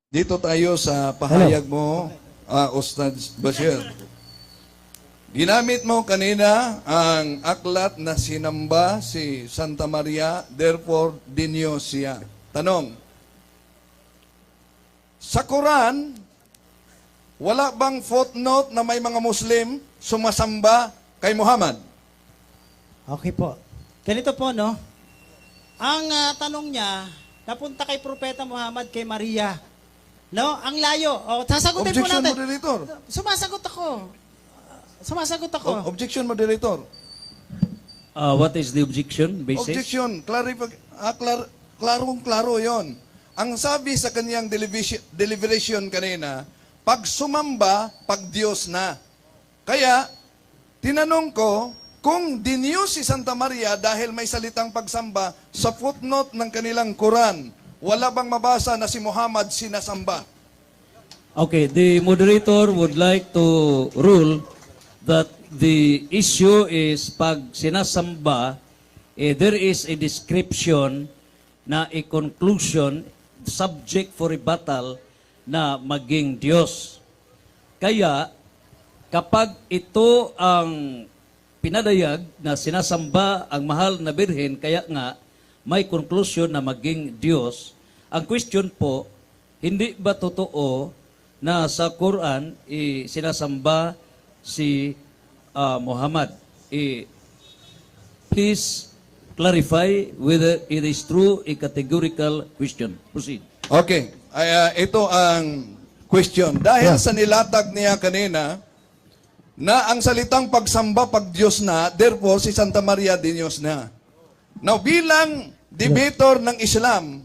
Dito tayo sa pahayag mo, Ustad Bashir. Ginamit mo kanina ang aklat na sinamba si Santa Maria, therefore dinyo siya. Tanong, sa Quran, wala bang footnote na may mga Muslim sumasamba kay Muhammad? Okay po. Ganito po, no? Ang tanong niya, napunta kay Propeta Muhammad, kay Maria. No? Ang layo. O, sasagutin po Objection, natin. moderator. Sumasagot ako. Sumasagot ako. Objection, moderator. What is the objection, basic? Objection, klarong-klaro yon. Ang sabi sa kanyang deliberation kanina, pag sumamba, pag Diyos na. Kaya, tinanong ko, kung dinyo si Santa Maria dahil may salitang pagsamba sa footnote ng kanilang Quran, wala bang mabasa na si Muhammad sinasamba? Okay, the moderator would like to rule that the issue is pag sinasamba, there is a description na a conclusion subject for rebuttal na maging Diyos. Kaya, kapag ito ang pinadayag na sinasamba ang mahal na birhen, kaya nga may conclusion na maging Diyos, ang question po, hindi ba totoo na sa Quran sinasamba si Muhammad? Please clarify whether it is true, a categorical question. Proceed. Okay, ito ang question. Dahil sa nilatag niya kanina, na ang salitang pagsamba pag Diyos na, therefore si Santa Maria din Diyos na. Now, bilang debater ng Islam,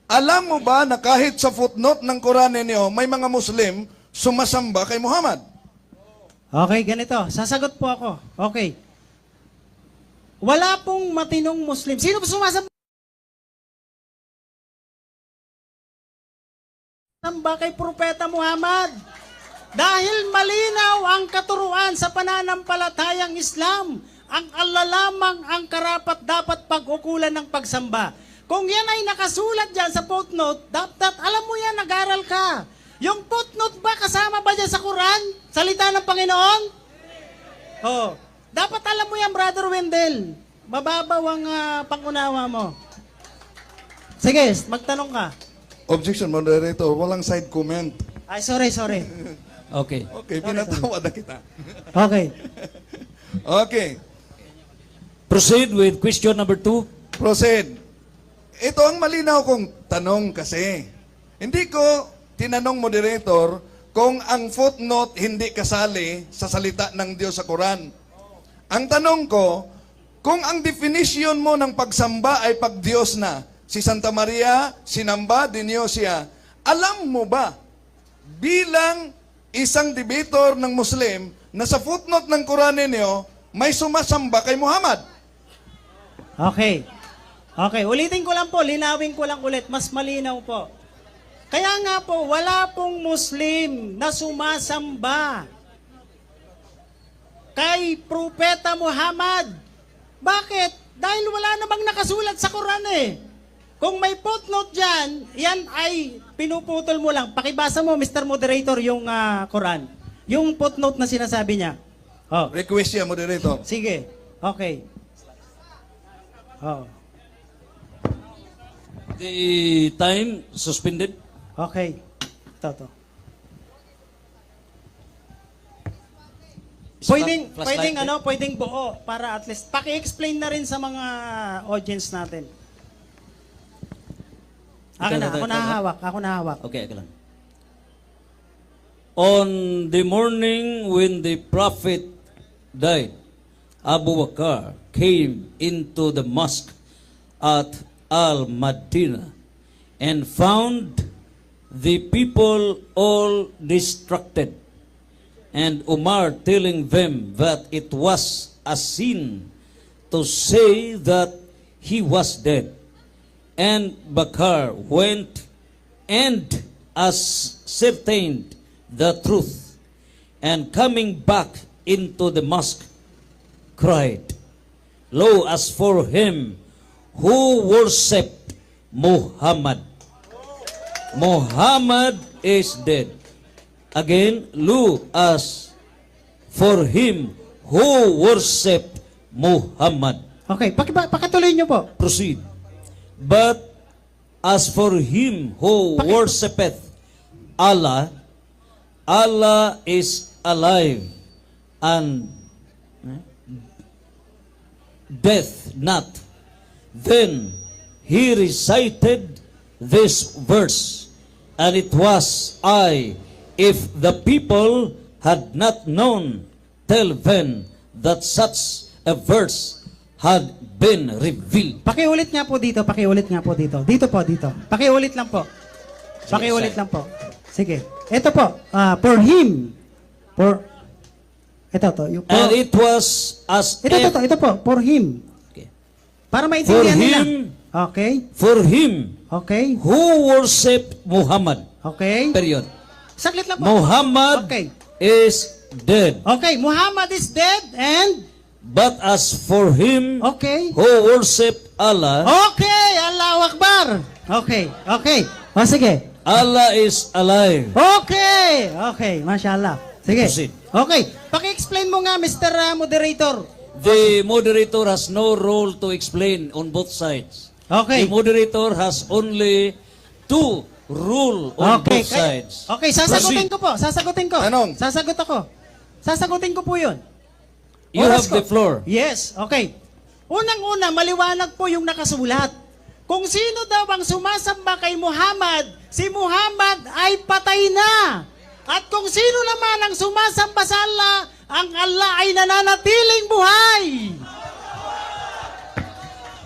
alam mo ba na kahit sa footnote ng Quran ninyo, may mga Muslim sumasamba kay Muhammad? Okay, ganito. Sasagot po ako. Okay. Wala pong matinong Muslim. Sino po sumasamba kay Propeta Muhammad? Dahil malinaw ang katuruan sa pananampalatayang Islam, ang Allah lamang ang karapat dapat pag-ukulan ng pagsamba. Kung yan ay nakasulat dyan sa footnote, dapat alam mo yan, nag-aral ka. Yung footnote ba, kasama ba dyan sa Quran? Salita ng Panginoon? Oh, dapat alam mo yan, Brother Wendell. Mababaw ang pangunawa mo. Sige, magtanong ka. Objection, moderator. Walang side comment. Ay, sorry. Okay. Okay, pinatawa na kita. Okay. Okay, Proceed with question number 2. proceed. Ito ang malinaw kong tanong kasi. Hindi ko tinanong moderator kung ang footnote hindi kasali sa salita ng Diyos sa Quran. Ang tanong ko, kung ang definition mo ng pagsamba ay pag Diyos na, si Santa Maria, sinamba dinyo siya, alam mo ba, bilang isang debater ng Muslim, na sa footnote ng Quran ninyo, may sumasamba kay Muhammad? Okay. Okay, ulitin ko lang po, linawin ko lang ulit, mas malinaw po. Kaya nga po, wala pong Muslim na sumasamba kay Propeta Muhammad. Bakit? Dahil wala namang nakasulat sa Quran eh. Kung may footnote dyan, yan ay pinuputol mo lang. Pakibasa mo, Mr. Moderator, yung Quran. Yung footnote na sinasabi niya. Oh. Request siya, moderator. Sige. Okay. Oh. The time suspended. Okay. Ito. Pwedeng buo para at least paki-explain na rin sa mga audience natin. Ako nahahawak. Okay, ako lang. On the morning when the prophet died, Abu Bakr came into the mosque at Al-Madinah and found the people all distracted, and Umar telling them that it was a sin to say that he was dead. And Bakr went and ascertained the truth, and coming back into the mosque, cried, "Lo, as for him who worshipped Muhammad, Muhammad is dead. Again, as for him who worshiped Muhammad. Okay, pakituloy nyo po. Proceed. But as for him who worshipeth Allah, Allah is alive and death not. Then he recited this verse, and it was I, if the people had not known till then that such a verse had been revealed. Pakiulit nga po dito, pakiulit nga po dito. Dito po, dito. Pakiulit lang po. Pakiulit lang po. Sige. Ito po, for him. Ito to. And it was as Ito po, for him. Okay. Para For maintindihan nila. him, Okay. for him Okay. who worshiped Muhammad. Okay. Period. Saglit lang po. Muhammad Okay. is dead. Okay, Muhammad is dead and But as for him okay. who worshiped Allah, Okay, Allahu Akbar. Okay, okay. O sige. Allah is alive. Okay, okay. Mashallah. Sige. Proceed. Okay. Paki-explain mo nga, Mr. Moderator. The moderator has no role to explain on both sides. Okay. The moderator has only to rule on Okay. both sides. Okay, sasagutin Proceed. ko po. Sasagutin ko. Tanong. Sasagot ako. Sasagutin ko po yun. You Oras have the ko. floor. Yes, okay. Unang-una, maliwanag po yung nakasulat. Kung sino daw ang sumasamba kay Muhammad, si Muhammad ay patay na. At kung sino naman ang sumasamba sa Allah, ang Allah ay nananatiling buhay.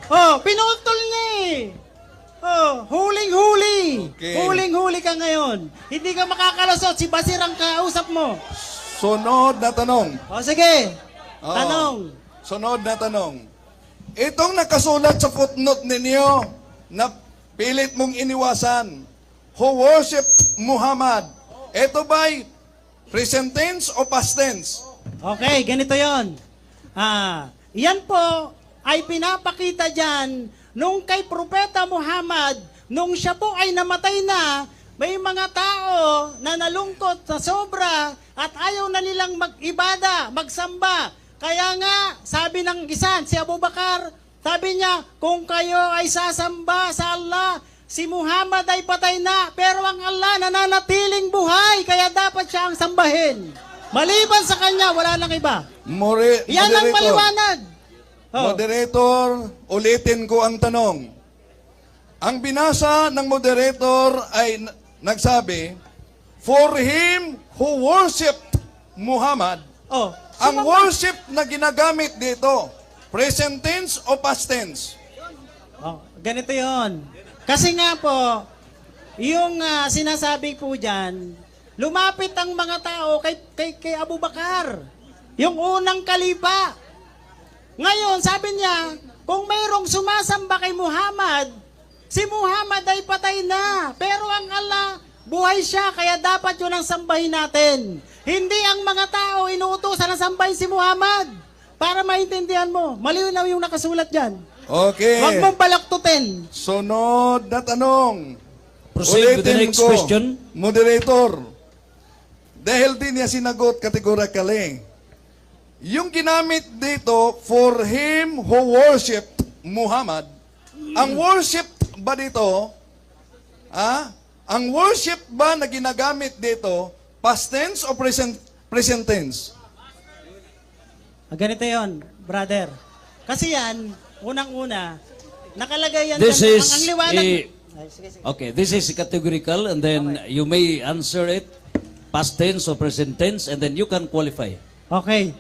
Oh, pinutol niya eh. Oh, huling-huli. Okay. Huling-huli ka ngayon. Hindi ka makakalusot, si Basir ang kausap mo. Sunod na tanong. O sige, Oo. tanong. Sunod na tanong. Itong nakasulat sa footnote ninyo na pilit mong iniwasan, who worship Muhammad, ito ba'y present tense o past tense? Okay, ganito yon. Yan po ay pinapakita dyan nung kay Propeta Muhammad, nung siya po ay namatay na, may mga tao na nalungkot sa sobra at ayaw na nilang mag-ibada, magsamba. Kaya nga, sabi ng isa, si Abu Bakar, sabi niya, kung kayo ay sasamba sa Allah, si Muhammad ay patay na, pero ang Allah nananatiling buhay, kaya dapat siya ang sambahin. Maliban sa kanya, wala nang iba. Yan ang Moderator. maliwanag. Oh. Moderator, ulitin ko ang tanong. Ang binasa ng moderator ay nagsabi, for him who worshiped Muhammad, Oh. ang worship na ginagamit dito, present tense o past tense? Oh, ganito yon. Kasi nga po, yung sinasabi po dyan, lumapit ang mga tao kay Abu Bakar. Yung unang kalipa. Ngayon, sabi niya, kung mayroong sumasamba kay Muhammad, si Muhammad ay patay na. Pero ang Allah, buhay siya, kaya dapat yun ang sambahin natin. Hindi ang mga tao inuutosan na sambahin si Muhammad. Para maintindihan mo, malinaw yung nakasulat dyan. Okay. Huwag mong balaktutin. Sunod na tanong. Proceed with the next question. Moderator, dahil din niya sinagot categorically, yung ginamit dito, for him who worshiped Muhammad, ang worship ba dito, ang worship ba na ginagamit dito, past tense o present tense? Ganito yon, brother. Kasi yan, unang-una, nakalagay yan This dyan, is ang liwanag. a- Okay, this is categorical, and then you may answer it past tense or present tense, and then you can qualify. Okay.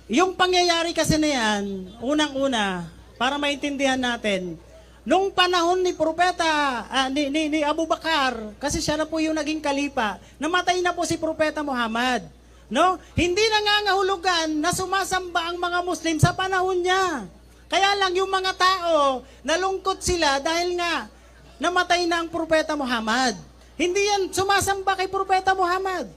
Yung pangyayari kasi na yan, unang-una, para maintindihan natin, nung panahon ni Propeta, ni Abu Bakar, kasi siya na po yung naging kalipa, namatay na po si Propeta Muhammad. No? Hindi nangangahulugan na sumasamba ang mga Muslim sa panahon niya. Kaya lang yung mga tao, nalungkot sila dahil nga namatay na ang Propeta Muhammad. Hindi yan sumasamba kay Propeta Muhammad.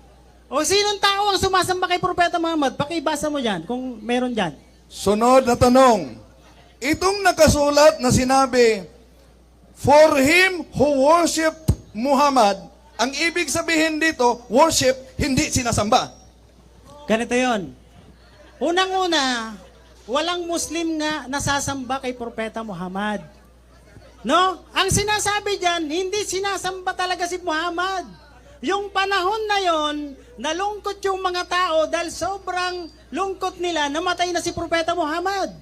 O sinong tao ang sumasamba kay Propeta Muhammad? Pakibasa mo dyan, kung meron dyan. Sunod na tanong. Itong nakasulat na sinabi, for him who worshiped Muhammad, Ang ibig sabihin dito, worship, hindi sinasamba. Ganito yon. Unang-una, walang Muslim nga nasasamba kay Propeta Muhammad. No? Ang sinasabi diyan, hindi sinasamba talaga si Muhammad. Yung panahon na yon, nalungkot yung mga tao dahil sobrang lungkot nila, namatay na si Propeta Muhammad.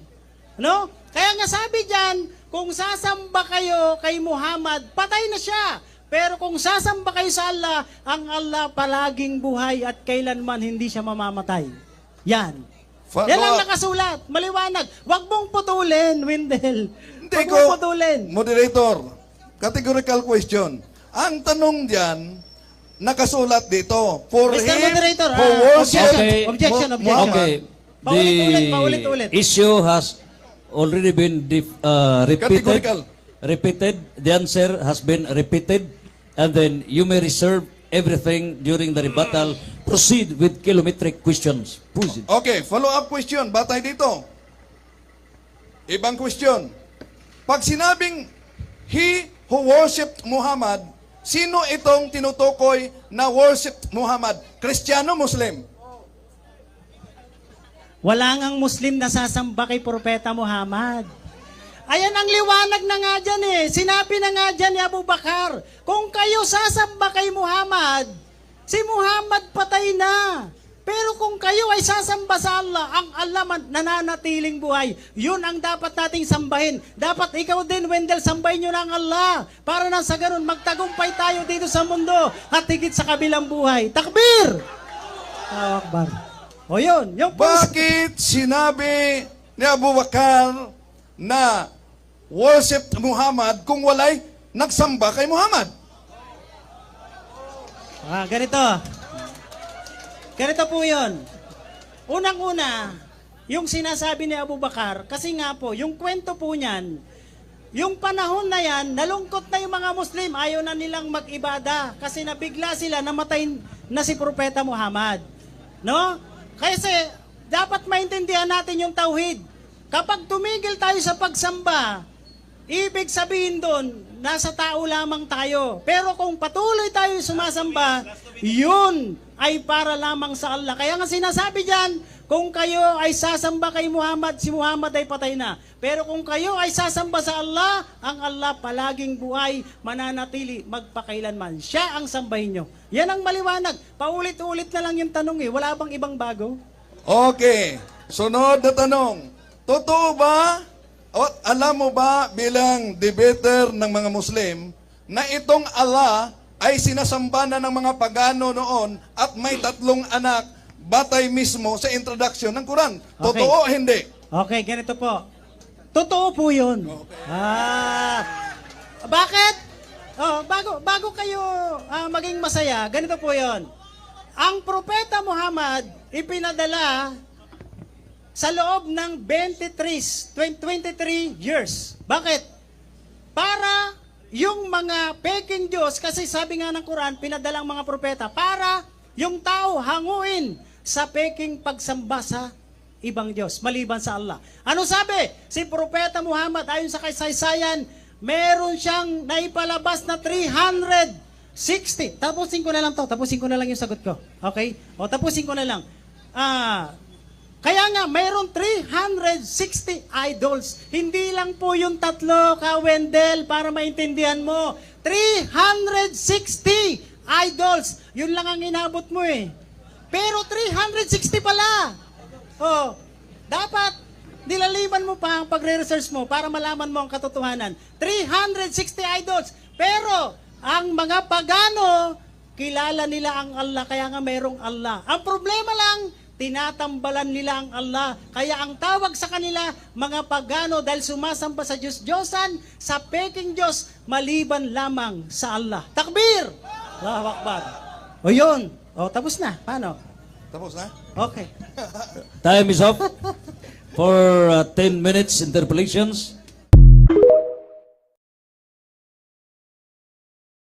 No? Kaya nga sabi diyan, kung sasamba kayo kay Muhammad, patay na siya. Pero kung sasamba kayo sa Allah, ang Allah palaging buhay at kailanman hindi siya mamamatay. Yan. Yan ang nakasulat. Maliwanag. Huwag mong putulin, Wendell. Hindi Huwag ko, mong putulin. moderator, categorical question. Ang tanong diyan, nakasulat dito, for Mr. him Moderator, who worship Okay. Objection. Okay. Paulit-ulit. The issue has already been repeated. Categorical. Repeated. The answer has been repeated. And then you may reserve everything during the rebuttal. Proceed with kilometric questions. Proceed. Okay, follow-up question. Batay dito. Ibang question. Pag sinabing, he who worshipped Muhammad, sino itong tinutukoy na worshipped Muhammad? Kristiyano, Muslim? Wala ngang Muslim na sasamba kay Propeta Muhammad. Ayan ang liwanag na nga dyan eh. Sinabi na nga dyan ni Abu Bakar, kung kayo sasamba kay Muhammad, si Muhammad patay na. Pero kung kayo ay sasamba sa Allah, ang Allah nananatiling buhay. Yun ang dapat nating sambahin. Dapat ikaw din, Wendell, sambahin nyo ng Allah. Para na sa ganun, magtagumpay tayo dito sa mundo at higit sa kabilang buhay. Takbir! Allahu Akbar. O yun, yung Bakit sinabi ni Abu Bakar na worshipped Muhammad kung walay nagsamba kay Muhammad? Ganito. Ganito po yun. Unang-una, yung sinasabi ni Abu Bakar, kasi nga po, yung kwento po niyan, yung panahon na yan, nalungkot na yung mga Muslim, ayaw na nilang mag-ibada kasi nabigla sila, namatay na si Propeta Muhammad. No? Kasi dapat maintindihan natin yung tauhid. Kapag tumigil tayo sa pagsamba, ibig sabihin doon, nasa tao lamang tayo. Pero kung patuloy tayo sumasamba, yun ay para lamang sa Allah. Kaya nga sinasabi dyan, kung kayo ay sasamba kay Muhammad, si Muhammad ay patay na. Pero kung kayo ay sasamba sa Allah, ang Allah palaging buhay, mananatili, magpakailanman. Siya ang sambahin nyo. Yan ang maliwanag. Paulit-ulit na lang yung tanong eh. Wala bang ibang bago? Okay. Sunod na tanong. Totoo ba, o alam mo ba bilang debater ng mga Muslim, na itong Allah ay sinasamba na ng mga pagano noon at may 3 anak batay mismo sa introduction ng Quran? Totoo o hindi? Okay, ganito po. Totoo po yun. Bakit? Bago kayo maging masaya, ganito po yun. Ang Propeta Muhammad ipinadala sa loob ng 23 years. Bakit? Para yung mga peking Diyos, kasi sabi nga ng Quran, pinadalang mga propeta, para yung tao hanguin sa peking pagsamba sa ibang Diyos, maliban sa Allah. Ano sabi? Si Propeta Muhammad, ayon sa kasaysayan, meron siyang naipalabas na 360. Tapusin ko na lang to. Tapusin ko na lang yung sagot ko. Okay? O, tapusin ko na lang. Kaya nga, mayroon 360 idols. Hindi lang po yung 3, Ka Wendell, para maintindihan mo. 360 idols. Yun lang ang inabot mo eh. Pero 360 pala. Oh, dapat nilaliman mo pa ang pagre-research mo para malaman mo ang katotohanan. 360 idols. Pero ang mga pagano, kilala nila ang Allah, kaya nga mayroong Allah. Ang problema lang, tinatambalan nila ang Allah. Kaya ang tawag sa kanila, mga pagano, dahil sumasamba sa Diyos-Diyosan, sa peking Diyos, maliban lamang sa Allah. Takbir! Allahu Akbar. O yun. O, tapos na. Paano? Tapos na? Okay. Time is up for 10 minutes interpolations.